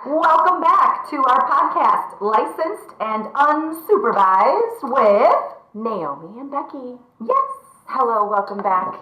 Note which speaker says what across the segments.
Speaker 1: Welcome back to our podcast, Licensed and Unsupervised with Naomi and Beckee. Yes. Hello, welcome back.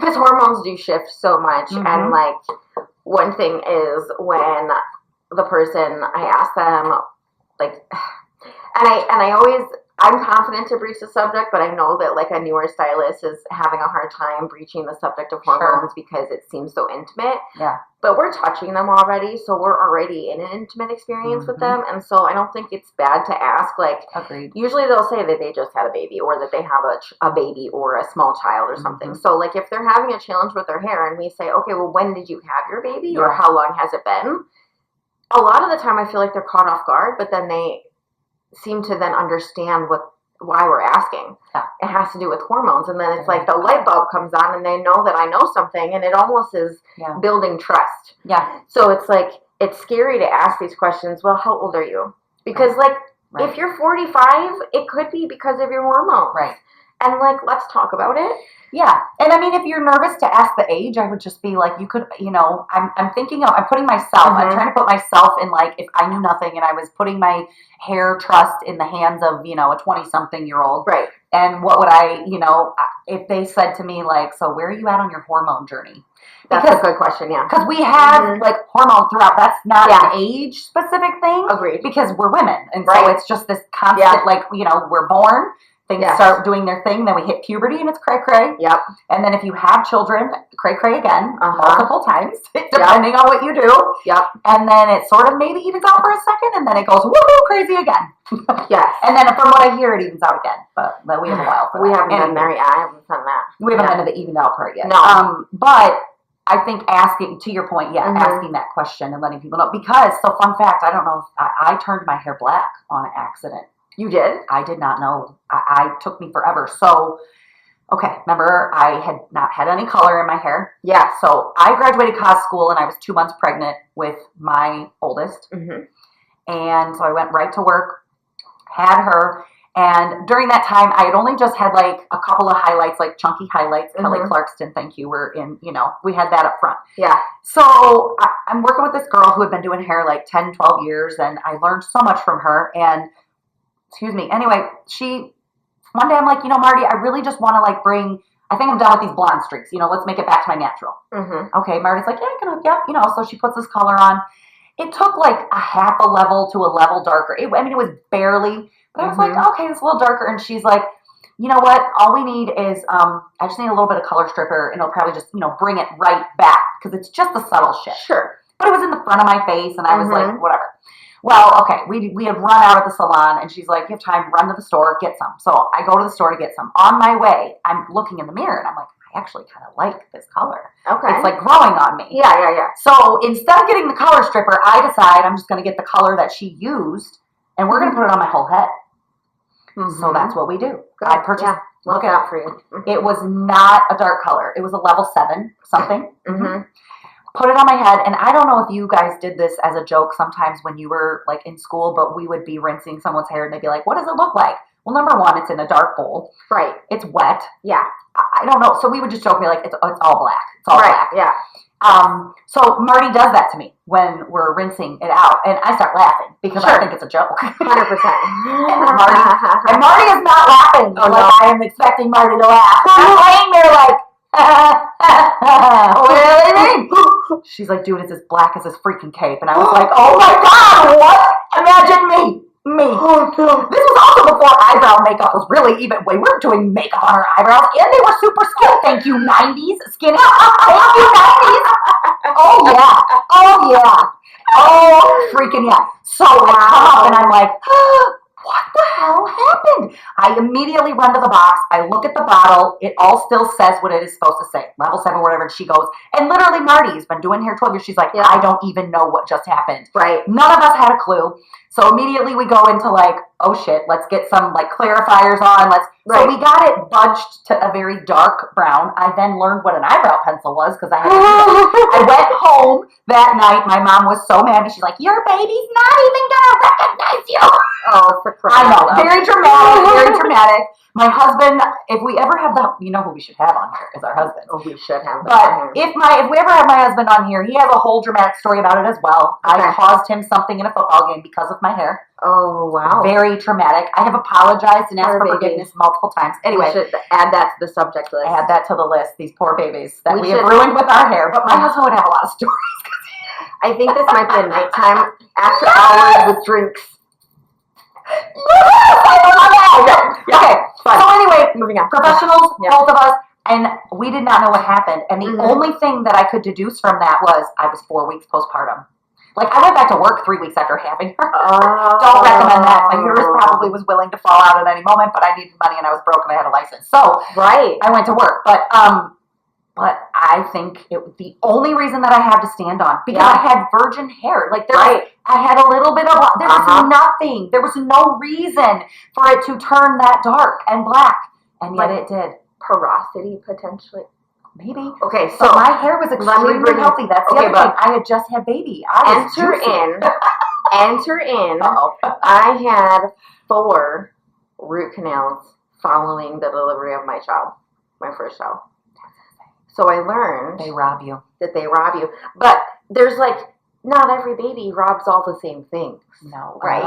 Speaker 2: Because hormones do shift so much, and like one thing is when the person I ask them, like, and I always I'm confident to breach the subject, but I know that like a newer stylist is having a hard time breaching the subject of hormones because it seems so intimate.
Speaker 1: Yeah.
Speaker 2: But we're touching them already, so we're already in an intimate experience with them, and so I don't think it's bad to ask. Like,
Speaker 1: Agreed.
Speaker 2: Usually they'll say that they just had a baby, or that they have a baby or a small child or something. So, like, if they're having a challenge with their hair, and we say, okay, well, when did you have your baby, or how long has it been? A lot of the time, I feel like they're caught off guard, but then they seem to then understand why we're asking.
Speaker 1: Yeah.
Speaker 2: It has to do with hormones, and then it's like the light bulb comes on, and they know that I know something, and it almost is building trust.
Speaker 1: Yeah.
Speaker 2: So it's like, it's scary to ask these questions. Well, how old are you? Because like, if you're 45, it could be because of your hormones.
Speaker 1: Right.
Speaker 2: And like, let's talk about it.
Speaker 1: Yeah. And I mean, if you're nervous to ask the age, I would just be like, you could, I'm putting myself, I'm trying to put myself in, like, if I knew nothing and I was putting my hair trust in the hands of, a 20-something-year-old.
Speaker 2: Right.
Speaker 1: And what would I, if they said to me, like, so where are you at on your hormone journey?
Speaker 2: That's a good question, yeah.
Speaker 1: Because we have, like, hormone throughout. That's not an age-specific thing.
Speaker 2: Agreed.
Speaker 1: Because we're women. And so it's just this constant, like, we're born. Things start doing their thing, then we hit puberty and it's cray-cray.
Speaker 2: Yep.
Speaker 1: And then if you have children, cray-cray again, multiple times, depending on what you do.
Speaker 2: Yep.
Speaker 1: And then it sort of maybe evens out for a second, and then it goes woohoo crazy again.
Speaker 2: Yes.
Speaker 1: And then from what I hear, it evens out again. But we have a while for that.
Speaker 2: We haven't been there yet. I haven't done that.
Speaker 1: We haven't been to the evened out part yet.
Speaker 2: No.
Speaker 1: But I think asking, to your point, asking that question and letting people know. Because, so fun fact, I don't know if I turned my hair black on accident.
Speaker 2: You did?
Speaker 1: I did not know. I took me forever. So, okay, remember, I had not had any color in my hair.
Speaker 2: Yeah.
Speaker 1: So I graduated cos school, and I was 2 months pregnant with my oldest. And so I went right to work, had her. And during that time, I had only just had like a couple of highlights, like chunky highlights. Kelly Clarkston, thank you. We're in, we had that up front.
Speaker 2: Yeah.
Speaker 1: So I'm working with this girl who had been doing hair like 10, 12 years, and I learned so much from her. And anyway, one day I'm like, Marty, I really just want to like I think I'm done with these blonde streaks. Let's make it back to my natural. Okay, Marty's like, yeah, I can hook you up. So she puts this color on. It took like a half a level to a level darker. It was barely, but I was like, okay, it's a little darker. And she's like, you know what? All we need is, I just need a little bit of color stripper, and it'll probably just, bring it right back, because it's just a subtle shift.
Speaker 2: Sure.
Speaker 1: But it was in the front of my face, and I was like, whatever. Well, okay, we had run out at the salon, and she's like, you have time, run to the store, get some. So I go to the store to get some. On my way, I'm looking in the mirror, and I'm like, I actually kind of like this color.
Speaker 2: Okay.
Speaker 1: It's like growing on me.
Speaker 2: Yeah.
Speaker 1: So instead of getting the color stripper, I decide I'm just going to get the color that she used, and we're going to put it on my whole head. So that's what we do.
Speaker 2: Good.
Speaker 1: I purchased.
Speaker 2: Yeah. Look out for you.
Speaker 1: It was not a dark color. It was a level 7 something. Put it on my head, and I don't know if you guys did this as a joke sometimes when you were like in school, but we would be rinsing someone's hair, and they'd be like, what does it look like? Well, number one, it's in a dark bowl.
Speaker 2: Right.
Speaker 1: It's wet.
Speaker 2: Yeah.
Speaker 1: I don't know. So we would just joke, be like, it's all black. It's all black.
Speaker 2: Yeah.
Speaker 1: So Marty does that to me when we're rinsing it out, and I start laughing because I think it's a joke.
Speaker 2: 100%.
Speaker 1: and Marty is not laughing I am expecting Marty to laugh. I'm laying there like, what do you mean? She's like, dude, it's as black as this freaking cape. And I was like, oh my God, what? Imagine me. Oh, no. This was also before eyebrow makeup was really even. We weren't doing makeup on our eyebrows, and they were super skinny. Thank you, 90s skinny. Thank you, 90s. Oh yeah. Oh yeah. Oh freaking yeah. So I come up and I'm like, what the hell happened? I immediately run to the box. I look at the bottle. It all still says what it is supposed to say. Level 7, whatever. And she goes, and literally Marty's been doing hair 12 years. She's like, I don't even know what just happened.
Speaker 2: Right.
Speaker 1: None of us had a clue. So immediately we go into like, oh shit, let's get some like clarifiers on. So we got it budged to a very dark brown. I then learned what an eyebrow pencil was because I went home that night. My mom was so mad. She's like, your baby's not even gonna recognize you.
Speaker 2: Oh, for crying
Speaker 1: I know.
Speaker 2: out loud.
Speaker 1: Very dramatic, very dramatic. My husband, if we ever have you know who we should have on here is our husband.
Speaker 2: Oh, we should have.
Speaker 1: But if we ever have my husband on here, he has a whole dramatic story about it as well. Okay. I caused him something in a football game because of my hair.
Speaker 2: Oh, wow.
Speaker 1: Very traumatic. I have apologized and asked for forgiveness multiple times. Anyway.
Speaker 2: We should add that to the subject list.
Speaker 1: Add that to the list, these poor babies that we have ruined with our hair. But my husband would have a lot of stories.
Speaker 2: I think this might be a nighttime after hours with drinks.
Speaker 1: Okay, so anyway,
Speaker 2: moving on.
Speaker 1: Professionals, both of us, and we did not know what happened. And the only thing that I could deduce from that was I was 4 weeks postpartum. Like, I went back to work 3 weeks after having her. Don't recommend that. My uterus probably was willing to fall out at any moment, but I needed money and I was broke and I had a license. So I went to work. But I think the only reason that I had to stand on, because I had virgin hair. Like, I had a little bit of, there was nothing. There was no reason for it to turn that dark and black. And yet it did.
Speaker 2: Porosity, potentially.
Speaker 1: Maybe.
Speaker 2: Okay,
Speaker 1: so my hair was extremely healthy. That's the other thing. I had just had baby.
Speaker 2: Enter in. I had 4 root canals following the delivery of my first child. So I learned
Speaker 1: they rob you.
Speaker 2: That they rob you. But there's like, not every baby robs all the same things.
Speaker 1: No.
Speaker 2: Right?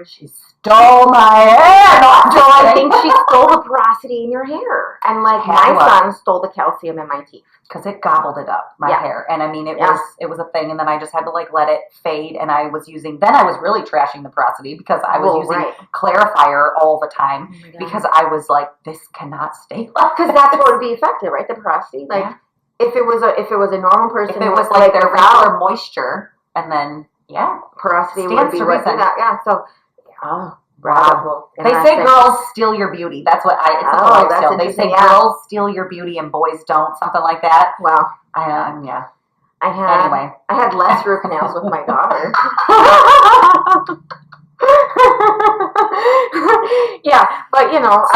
Speaker 1: She stole my hair. No,
Speaker 2: I think she stole the porosity in your hair. And like my son stole the calcium in my teeth.
Speaker 1: Because it gobbled it up, my hair. And I mean, it was a thing. And then I just had to like let it fade. And I was really trashing the porosity because I was using clarifier all the time. Because I was like, this cannot stay like
Speaker 2: because that's what would be affected, right? The porosity. Like if it was a normal person,
Speaker 1: if it was like their regular moisture, and then
Speaker 2: porosity would be what that. Yeah. So bravo.
Speaker 1: They say girls steal your beauty. That's what they say girls steal your beauty and boys don't. Something like that.
Speaker 2: Wow.
Speaker 1: I
Speaker 2: had less root canals with my daughter. But you know,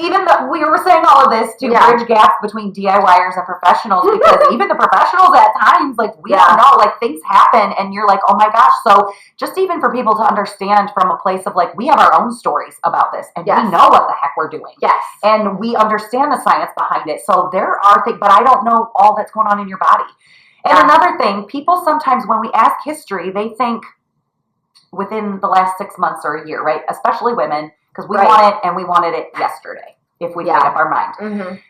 Speaker 1: even though we were saying all of this to bridge gaps between DIYers and professionals, because even the professionals at times, like, we don't know, like, things happen, and you're like, oh my gosh. So just even for people to understand from a place of, like, we have our own stories about this, and we know what the heck we're doing.
Speaker 2: Yes.
Speaker 1: And we understand the science behind it. So there are things, but I don't know all that's going on in your body. And another thing, people sometimes, when we ask history, they think within the last 6 months or a year, right? Especially women. Because we want it, and we wanted it yesterday, if we made up our mind.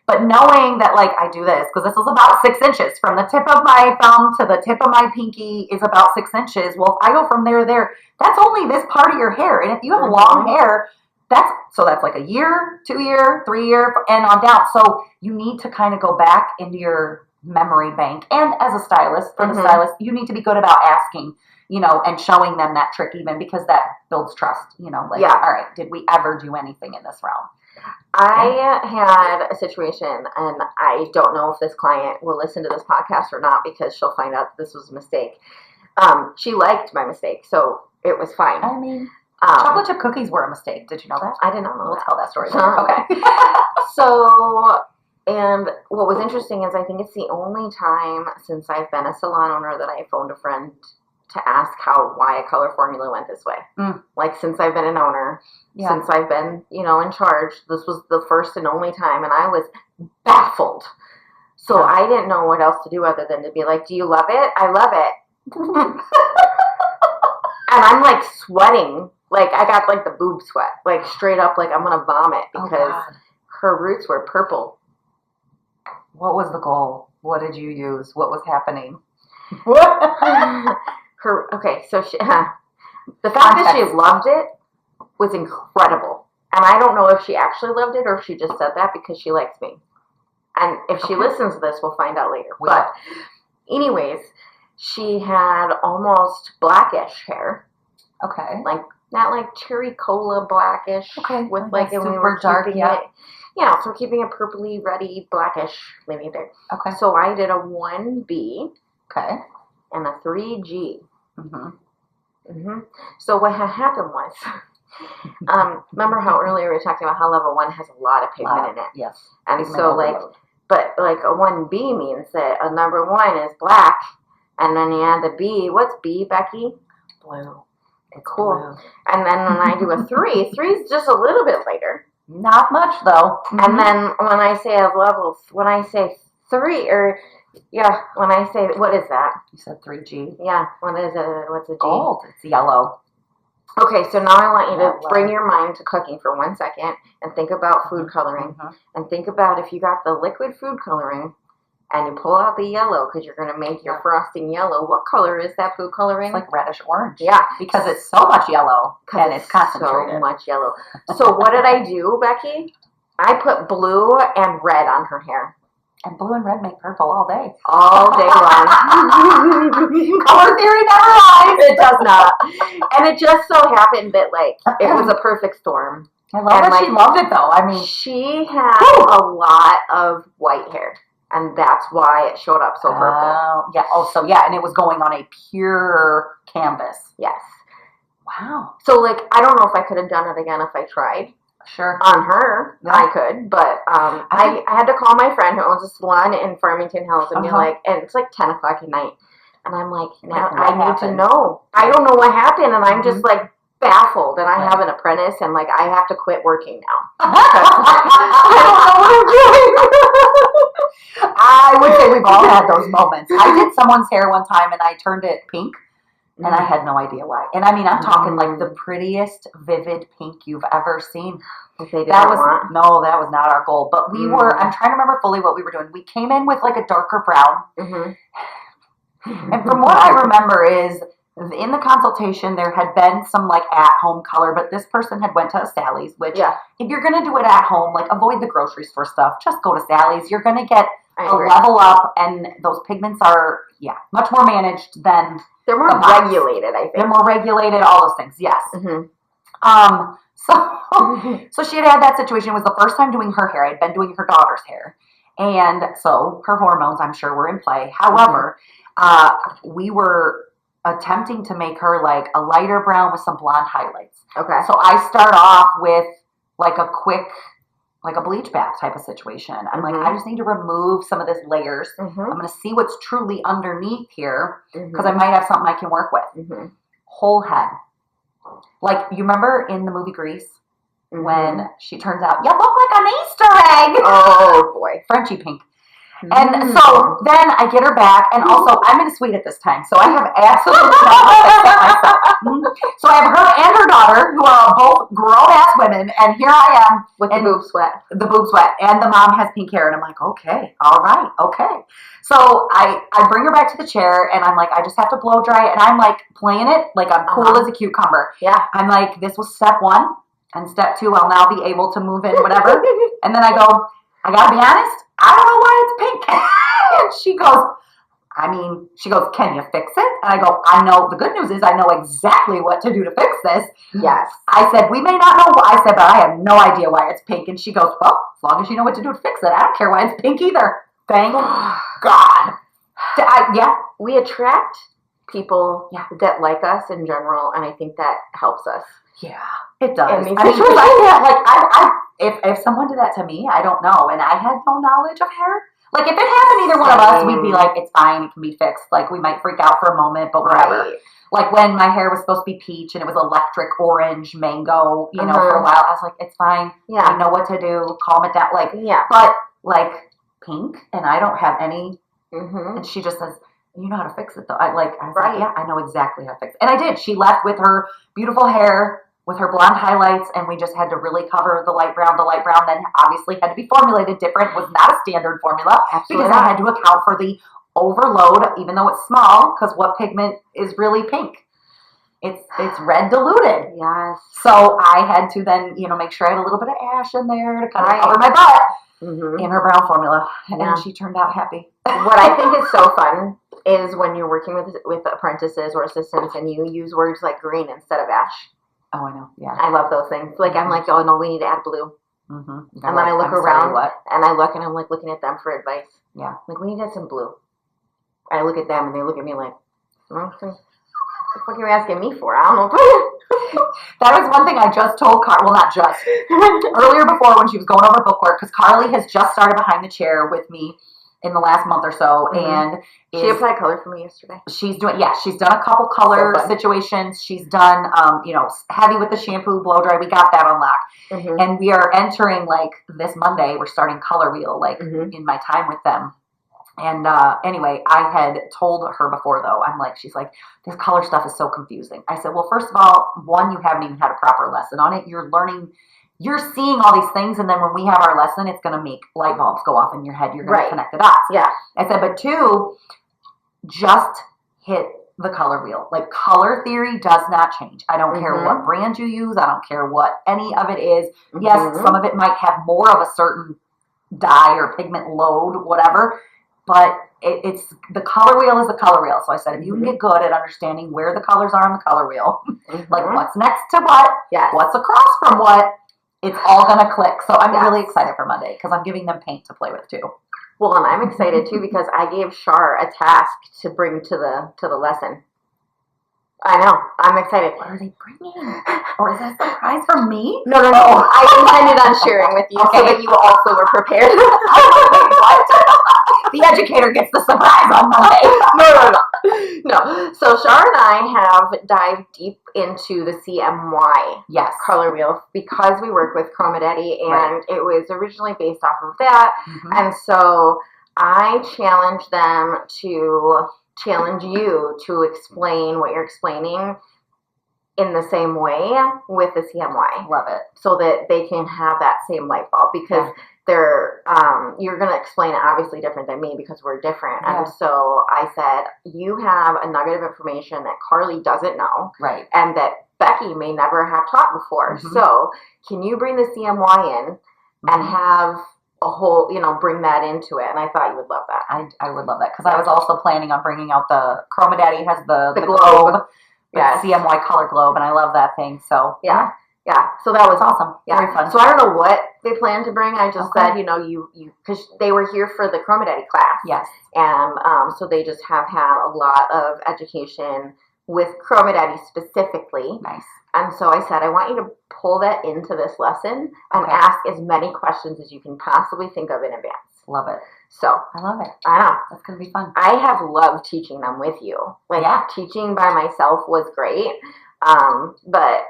Speaker 1: But knowing that, like, I do this, because this is about 6 inches. From the tip of my thumb to the tip of my pinky is about 6 inches. Well, if I go from there to there, that's only this part of your hair. And if you have long hair, that's like a year, 2 year, 3 year, and on down. So you need to kind of go back into your memory bank. And as a stylist, for the stylist, you need to be good about asking, you know, and showing them that trick even, because that builds trust, you know, like, all right, did we ever do anything in this realm?
Speaker 2: I had a situation, and I don't know if this client will listen to this podcast or not, because she'll find out this was a mistake. She liked my mistake, so it was fine.
Speaker 1: I mean, chocolate chip cookies were a mistake. Did you know that?
Speaker 2: I did not know
Speaker 1: We'll tell that story later. Okay.
Speaker 2: So, and what was interesting is I think it's the only time since I've been a salon owner that I phoned a friend to ask why a color formula went this way. Like, since I've been an owner, since I've been, in charge, this was the first and only time, and I was baffled. So I didn't know what else to do other than to be like, do you love it? I love it. And I'm like sweating. Like, I got like the boob sweat, like straight up, like I'm going to vomit because her roots were purple.
Speaker 1: What was the goal? What did you use? What was happening?
Speaker 2: So the fact that she loved it was incredible. And I don't know if she actually loved it or if she just said that because she likes me. And if she listens to this, we'll find out later. But anyways, she had almost blackish hair. Okay. Like, not like cherry cola blackish. Okay. With like, and we were dark, yeah, so we're keeping it purpley, reddy, blackish, maybe there. Okay. So I did a 1B. Okay. And a 3G. So what had happened was, remember how earlier we were talking about how level 1 has a lot of pigment in it? Yes. And so but like a 1B means that a number 1 is black, and then you add the B. What's B, Beckee? Blue. It's cool. Blue. And then when I do a 3, 3 is just a little bit later. Not much though. And then when I say when I say 3, or when I say, what is that? You said 3G. Yeah. What is it? What's a G? Gold. It's yellow. Okay, so now I want you to bring your mind to cooking for 1 second and think about food coloring. And think about if you got the liquid food coloring and you pull out the yellow because you're going to make your frosting yellow. What color is that food coloring? It's like reddish orange. Yeah. Because it's so much yellow and it's concentrated. So much yellow. So what did I do, Beckee? I put blue and red on her hair. And blue and red make purple all day. All day long. Color theory never lies. It does not. And it just so happened that, like, it was a perfect storm. I love that she loved it, though. I mean, she had a lot of white hair. And that's why it showed up so purple. Yeah. Oh, so yeah. And it was going on a pure canvas. Yes. Wow. So, like, I don't know if I could have done it again if I tried. Sure. On her, I could, but I had to call my friend who owns a salon in Farmington Hills and be like, and it's like 10 o'clock at night. And I'm like, now I need to know. I don't know what happened. And I'm just like baffled. And I have an apprentice and like I have to quit working now. I don't know what I'm doing. I would say we've all had those moments. I did someone's hair one time and I turned it pink. And I had no idea why. And I mean, I'm talking like the prettiest, vivid pink you've ever seen. That was not our goal. But we were, I'm trying to remember fully what we were doing. We came in with like a darker brown. And from what I remember is in the consultation, there had been some like at-home color, but this person had went to a Sally's, which if you're going to do it at home, like avoid the grocery store stuff. Just go to Sally's. You're going to get a level up, and those pigments are, much more managed than... They're more regulated, I think. They're more regulated, all those things, yes. So she had that situation. It was the first time doing her hair. I had been doing her daughter's hair. And so her hormones, I'm sure, were in play. However, we were attempting to make her like a lighter brown with some blonde highlights. Okay. So I start off with like a quick... like a bleach bath type of situation. I'm like, I just need to remove some of this layers. I'm going to see what's truly underneath here because I might have something I can work with. Whole head. Like, you remember in the movie Grease when she turns out, you look like an Easter egg. Oh, boy. Frenchy pink. And so then I get her back, and also I'm in a suite at this time, so I have absolutely no myself. So I have her and her daughter, who are both grown-ass women, and here I am. With the boob sweat. The boob sweat, and the mom has pink hair, and I'm like, okay, all right, okay. So I bring her back to the chair, and I'm like, I just have to blow dry, and I'm like playing it like I'm cool as a cucumber. Yeah. I'm like, this was step 1, and step 2, I'll now be able to move in, whatever. And then I go, I gotta be honest, I don't know why it's pink. And she goes, can you fix it? And I go, I know, the good news is I know exactly what to do to fix this. Yes. I said, we may not know why. I said, but I have no idea why it's pink. And she goes, well, as long as you know what to do to fix it, I don't care why it's pink either. Thank God. We attract people that like us in general, and I think that helps us. Yeah, it does. If someone did that to me, I don't know, and I had no knowledge of hair. Like, if it happened to either one of us, we'd be like, it's fine, it can be fixed. Like, we might freak out for a moment, but whatever. Right.
Speaker 1: Like when my hair was supposed to be peach and it was electric orange mango, you know, for a while, I was like, it's fine.
Speaker 2: Yeah.
Speaker 1: I know what to do. Calm it down. Like,
Speaker 2: Yeah.
Speaker 1: but like pink, and I don't have any.
Speaker 2: Mm-hmm.
Speaker 1: And she just says, you know how to fix it though. I was
Speaker 2: Right.
Speaker 1: like, yeah, I know exactly how to fix it. And I did. She left with her beautiful hair, with her blonde highlights, and we just had to really cover the light brown. The light brown then obviously had to be formulated different. It was not a standard formula.
Speaker 2: Absolutely
Speaker 1: because I had to account for the overload, even though it's small, because what pigment is really pink? It's red diluted.
Speaker 2: Yes.
Speaker 1: So I had to then, you know, make sure I had a little bit of ash in there to kind of
Speaker 2: Right.
Speaker 1: cover my butt
Speaker 2: Mm-hmm.
Speaker 1: in her brown formula.
Speaker 2: Yeah.
Speaker 1: And she turned out happy.
Speaker 2: What I think is so fun is when you're working with apprentices or assistants and you use words like green instead of ash.
Speaker 1: Oh, I know. Yeah.
Speaker 2: I love those things. Like, I'm like, oh, no, we need to add blue.
Speaker 1: Mm-hmm.
Speaker 2: And then I look
Speaker 1: I'm sorry,
Speaker 2: around
Speaker 1: what?
Speaker 2: and I look and I'm like looking at them for advice.
Speaker 1: Yeah.
Speaker 2: Like, we need to add some blue. I look at them and they look at me like, what the fuck are you asking me for? I don't know.
Speaker 1: That was one thing I just told Carly. Well, not just. Earlier before when she was going over bookwork, because Carly has just started behind the chair with me in the last month or so.
Speaker 2: Mm-hmm.
Speaker 1: And
Speaker 2: She applied color for me yesterday.
Speaker 1: she's done a couple color situations. She's done, you know, heavy with the shampoo, blow dry. We got that on lock.
Speaker 2: Mm-hmm.
Speaker 1: And we are entering, like, this Monday, we're starting color wheel, like,
Speaker 2: Mm-hmm.
Speaker 1: in my time with them. And anyway, I had told her before, though, she's like, this color stuff is so confusing. I said, well, first of all, one, you haven't even had a proper lesson on it. You're learning, you're seeing all these things, and then when we have our lesson, it's going to make light bulbs go off in your head. You're going to connect the dots.
Speaker 2: Yeah.
Speaker 1: I said, but two, just hit the color wheel. Like, color theory does not change. I don't care what brand you use. I don't care what any of it is.
Speaker 2: Mm-hmm.
Speaker 1: Yes, some of it might have more of a certain dye or pigment load, whatever, but it's the color wheel is the color wheel. So I said, if you can get good at understanding where the colors are on the color wheel, like what's next to what, what's across from what, it's all going to click. So I'm really excited for Monday because I'm giving them paint to play with too.
Speaker 2: Well, and I'm excited too because I gave Shar a task to bring to the lesson. I know. I'm excited.
Speaker 1: What are they bringing? Or is that a surprise for me?
Speaker 2: No. I intended on sharing with you so that you also were prepared.
Speaker 1: What? The educator gets the surprise on Monday.
Speaker 2: No. So Shar and I have dived deep into the CMY color wheel because we work with Chromadaddy, and it was originally based off of that. Mm-hmm. And so I challenged them to challenge you to explain what you're explaining in the same way with the CMY.
Speaker 1: Love it.
Speaker 2: So that they can have that same light bulb because they're you're going to explain it obviously different than me because we're different. Yeah. And so I said, you have a nugget of information that Carly doesn't know.
Speaker 1: Right.
Speaker 2: And that Beckee may never have taught before. Mm-hmm. So can you bring the CMY in and have a whole, you know, bring that into it? And I thought you would love that.
Speaker 1: I would love that because I was also planning on bringing out the Chromadaddy has the globe. Yes. CMY color globe, and I love that thing. So
Speaker 2: yeah. So that was
Speaker 1: awesome.
Speaker 2: Yeah.
Speaker 1: Very fun.
Speaker 2: So I don't know what they plan to bring. I just said, you know, you because they were here for the Chromadaddy class.
Speaker 1: Yes.
Speaker 2: And so they just have had a lot of education with Chromadaddy specifically.
Speaker 1: Nice.
Speaker 2: And so I said, I want you to pull that into this lesson and ask as many questions as you can possibly think of in advance.
Speaker 1: Love it.
Speaker 2: So
Speaker 1: I love it.
Speaker 2: I know.
Speaker 1: That's going to be fun.
Speaker 2: I have loved teaching them with you. Like teaching by myself was great. But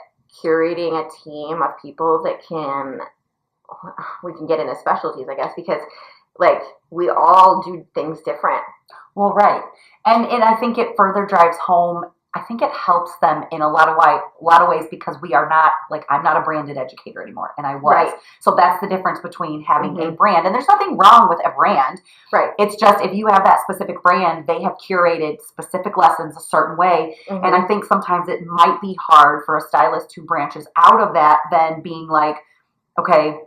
Speaker 2: curating a team of people that we can get into specialties, I guess, because like we all do things different.
Speaker 1: Well, right. And I think it further drives home. I think it helps them in a lot of ways because we are not, like, I'm not a branded educator anymore, and I was. Right. So that's the difference between having a brand, and there's nothing wrong with a brand. Right. It's just if you have that specific brand, they have curated specific lessons a certain way, and I think sometimes it might be hard for a stylist who branches out of that than being like, okay,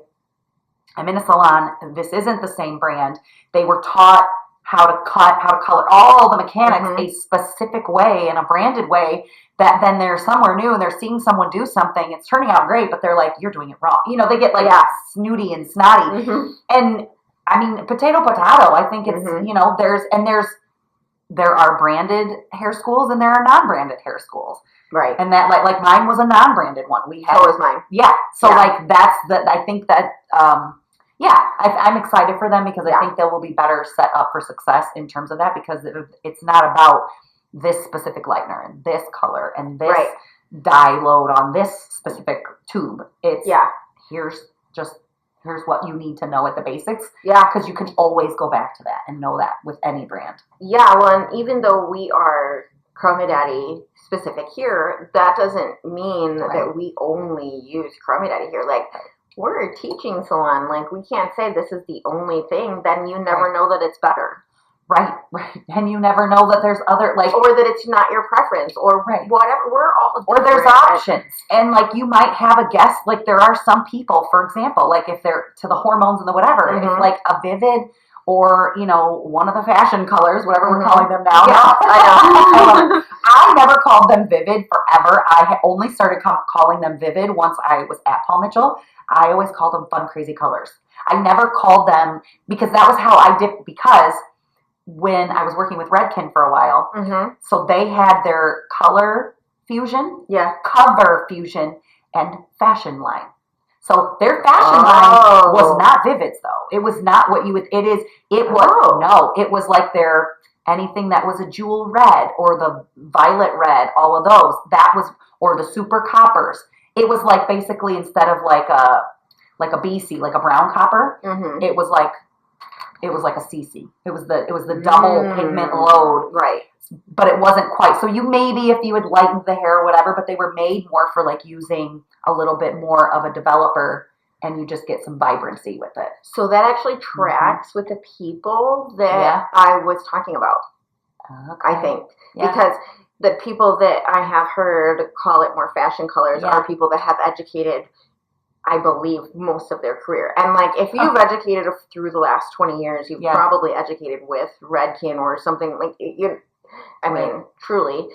Speaker 1: I'm in a salon, this isn't the same brand. They were taught how to cut, how to color, all the mechanics a specific way, in a branded way, that then they're somewhere new and they're seeing someone do something. It's turning out great, but they're like, you're doing it wrong. You know, they get like snooty and snotty. And I mean, potato. I think it's, you know, there are branded hair schools and there are non-branded hair schools. Right. And that like mine was a non-branded one. So was mine. Yeah. So like that's I think that, I'm excited for them because I think they will be better set up for success in terms of that because it's not about this specific lightener and this color and this dye load on this specific tube. It's here's what you need to know at the basics. Yeah. Because you can always go back to that and know that with any brand.
Speaker 2: Yeah, well, and even though we are Chroma Daddy specific here, that doesn't mean that we only use Chroma Daddy here. Like, we're a teaching salon. Like, we can't say this is the only thing. Then you never know that it's better.
Speaker 1: Right. And you never know that there's other, like...
Speaker 2: Or that it's not your preference, or whatever. We're all
Speaker 1: or there's options. And, like, you might have a guest, like, there are some people, for example, like, if they're to the hormones and the whatever, if, like, a vivid or, you know, one of the fashion colors, whatever we're calling them now.
Speaker 2: Yeah, I know.
Speaker 1: I never called them vivid forever. I only started calling them vivid once I was at Paul Mitchell. I always called them fun, crazy colors. I never called them, because that was how I did, because... when I was working with Redken for a while, so they had their color fusion, cover fusion, and fashion line. So their fashion line was not Vivids, though. It was not what you would. It was like their anything that was a jewel red or the violet red. All of those or the super coppers. It was like basically instead of like a BC, like a brown copper, it was like a CC. It was the double pigment load.
Speaker 2: Right.
Speaker 1: But it wasn't quite. So you maybe if you had lightened the hair or whatever, but they were made more for like using a little bit more of a developer, and you just get some vibrancy with it.
Speaker 2: So that actually tracks with the people that I was talking about. Okay. I think. Yeah. Because the people that I have heard call it more fashion colors are people that have educated, I believe, most of their career. And, like, if you've educated through the last 20 years, you've probably educated with Redken or something. Like, I mean, truly.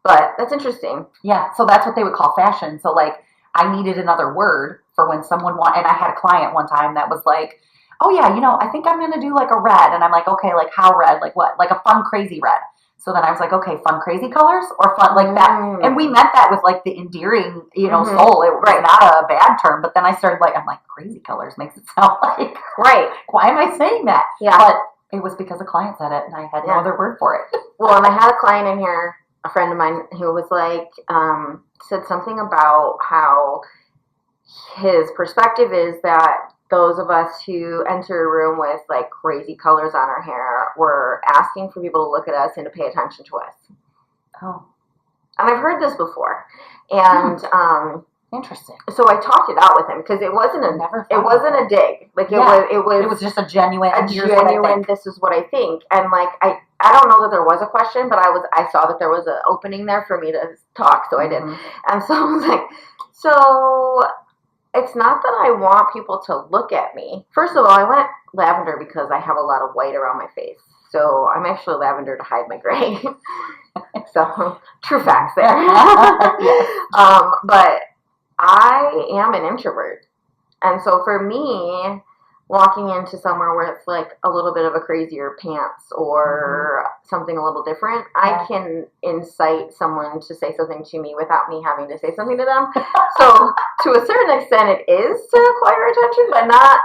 Speaker 2: But that's interesting.
Speaker 1: Yeah, so that's what they would call fashion. So, like, I needed another word for when someone and I had a client one time that was like, oh, yeah, you know, I think I'm going to do, like, a red. And I'm like, okay, like, how red? Like, what? Like, a fun, crazy red. So then I was like, okay, fun, crazy colors or fun, like that. And we meant that with like the endearing, you know, soul. It was not a bad term. But then I started I'm like, crazy colors makes it sound like, why am I saying that? Yeah. But it was because a client said it and I had no other word for it.
Speaker 2: Well, and I had a client in here, a friend of mine, who was like, said something about how his perspective is that those of us who enter a room with like crazy colors on our hair, we're asking for people to look at us and to pay attention to us.
Speaker 1: Oh.
Speaker 2: And I've heard this before. And
Speaker 1: interesting.
Speaker 2: So I talked it out with him because it wasn't a dig. Like it was
Speaker 1: just a genuine
Speaker 2: this is what I think. And like I don't know that there was a question, but I saw that there was an opening there for me to talk, so I did. And so I was like, so it's not that I want people to look at me. First of all, I went lavender because I have a lot of white around my face. So I'm actually lavender to hide my gray. So true facts there. But I am an introvert. And so for me, walking into somewhere where it's like a little bit of a crazier pants or something a little different, I can incite someone to say something to me without me having to say something to them. So to a certain extent it is to acquire attention, but not,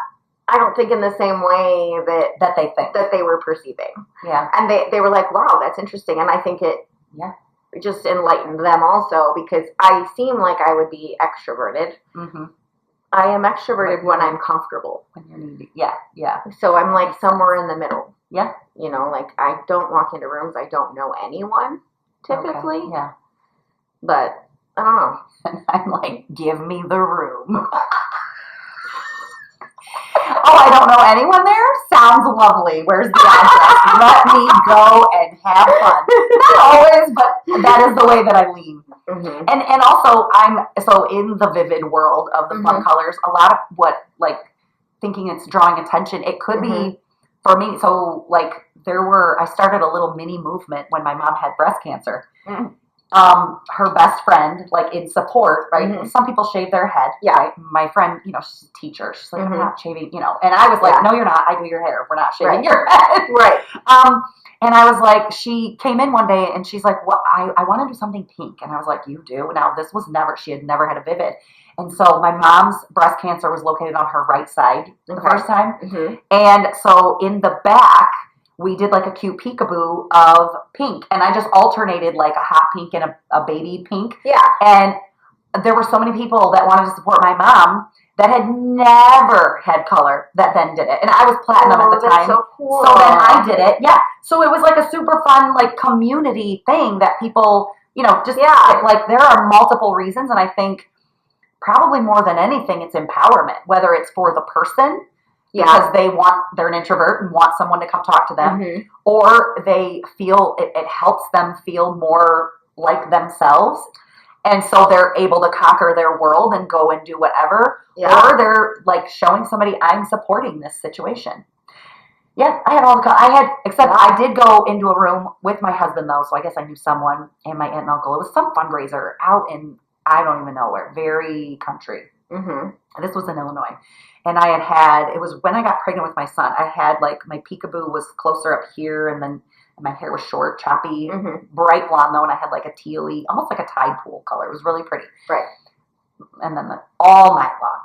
Speaker 2: I don't think in the same way that they think that they were perceiving. Yeah. And they were like, wow, that's interesting. And I think it just enlightened them also because I seem like I would be extroverted. I am extroverted when I'm comfortable.
Speaker 1: When you're needy. Yeah.
Speaker 2: So I'm like somewhere in the middle.
Speaker 1: Yeah.
Speaker 2: You know, like I don't walk into rooms. I don't know anyone typically.
Speaker 1: Okay. Yeah.
Speaker 2: But I don't know.
Speaker 1: And I'm like, give me the room. Oh, I don't know anyone there? Sounds lovely. Where's the address? Let me go and have fun. Not always, but that is the way that I lean. And also, I'm in the vivid world of the fun colors. A lot of what, like, thinking it's drawing attention, it could be for me. So, like, I started a little mini movement when my mom had breast cancer. Her best friend, like in support, right? Some people shave their head. Yeah. Right? My friend, you know, she's a teacher. She's like, I'm not shaving, you know. And I was like, no, you're not. I do your hair. We're not shaving your head.
Speaker 2: Right.
Speaker 1: And I was like, she came in one day and she's like, well, I want to do something pink. And I was like, you do? Now, she had never had a vivid. And so my mom's breast cancer was located on her right side the first time. And so in the back we did like a cute peekaboo of pink. And I just alternated like a hot pink and a baby pink.
Speaker 2: Yeah.
Speaker 1: And there were so many people that wanted to support my mom that had never had color that then did it. And I was platinum at the time.
Speaker 2: So cool.
Speaker 1: So then I did it. Yeah. So it was like a super fun like community thing that people, you know, just like there are multiple reasons. And I think probably more than anything, it's empowerment, whether it's for the person because they're an introvert and want someone to come talk to them, or they feel it helps them feel more like themselves. And so they're able to conquer their world and go and do whatever. Yeah. Or they're like showing somebody, I'm supporting this situation. Yeah, I had except I did go into a room with my husband though. So I guess I knew someone and my aunt and uncle. It was some fundraiser out in, I don't even know where, very country. And this was in Illinois. And I had, it was when I got pregnant with my son, I had like my peekaboo was closer up here and then my hair was short, choppy, bright blonde though, and I had like a tealy, almost like a tide pool color. It was really pretty. Right. And then all night long.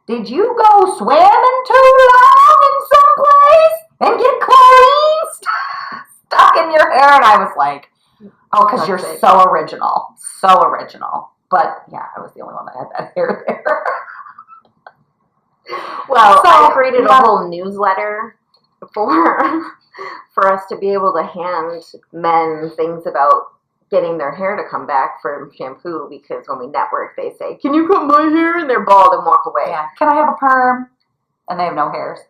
Speaker 1: Did you go swimming too long in some place and get chlorine stuck in your hair? And I was like, oh, because you're so original. So original. But yeah, I was the only one that had that hair there.
Speaker 2: Well, so, I created a whole newsletter for us to be able to hand men things about getting their hair to come back from shampoo, because when we network, they say, can you cut my hair? And they're bald and walk away.
Speaker 1: Yeah. Can I have a perm? And they have no hairs.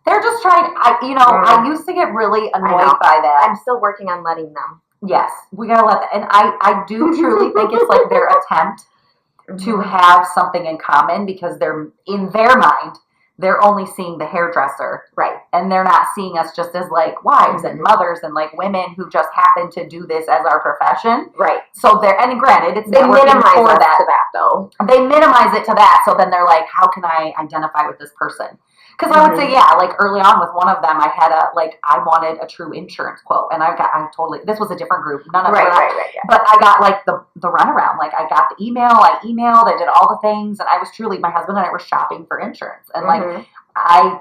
Speaker 1: They're just trying, I used to get really annoyed by that.
Speaker 2: I'm still working on letting them.
Speaker 1: Yes, we got to let that. And I do truly think it's like their attempt to have something in common, because they're, in their mind, they're only seeing the hairdresser. Right. And they're not seeing us just as like wives and mothers and like women who just happen to do this as our profession. Right. So and granted, it's
Speaker 2: they minimize us to that though.
Speaker 1: They minimize it to that. So then they're like, how can I identify with this person? Because I would say, like early on with one of them, I had I wanted a true insurance quote. And this was a different group. None of them. Right. But I got like the runaround. Like I got the email, I emailed, I did all the things. And I was truly, my husband and I were shopping for insurance. And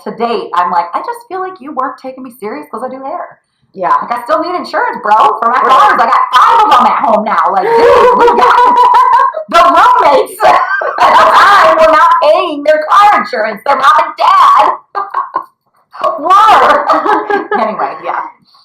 Speaker 1: to date, I'm like, I just feel like you weren't taking me serious because I do hair. Yeah. Like I still need insurance, bro, for my cars. I got 5 of them at home now. Like, dude, we got the roommates at the time were not paying their car insurance. Their mom and dad were. Anyway, yeah.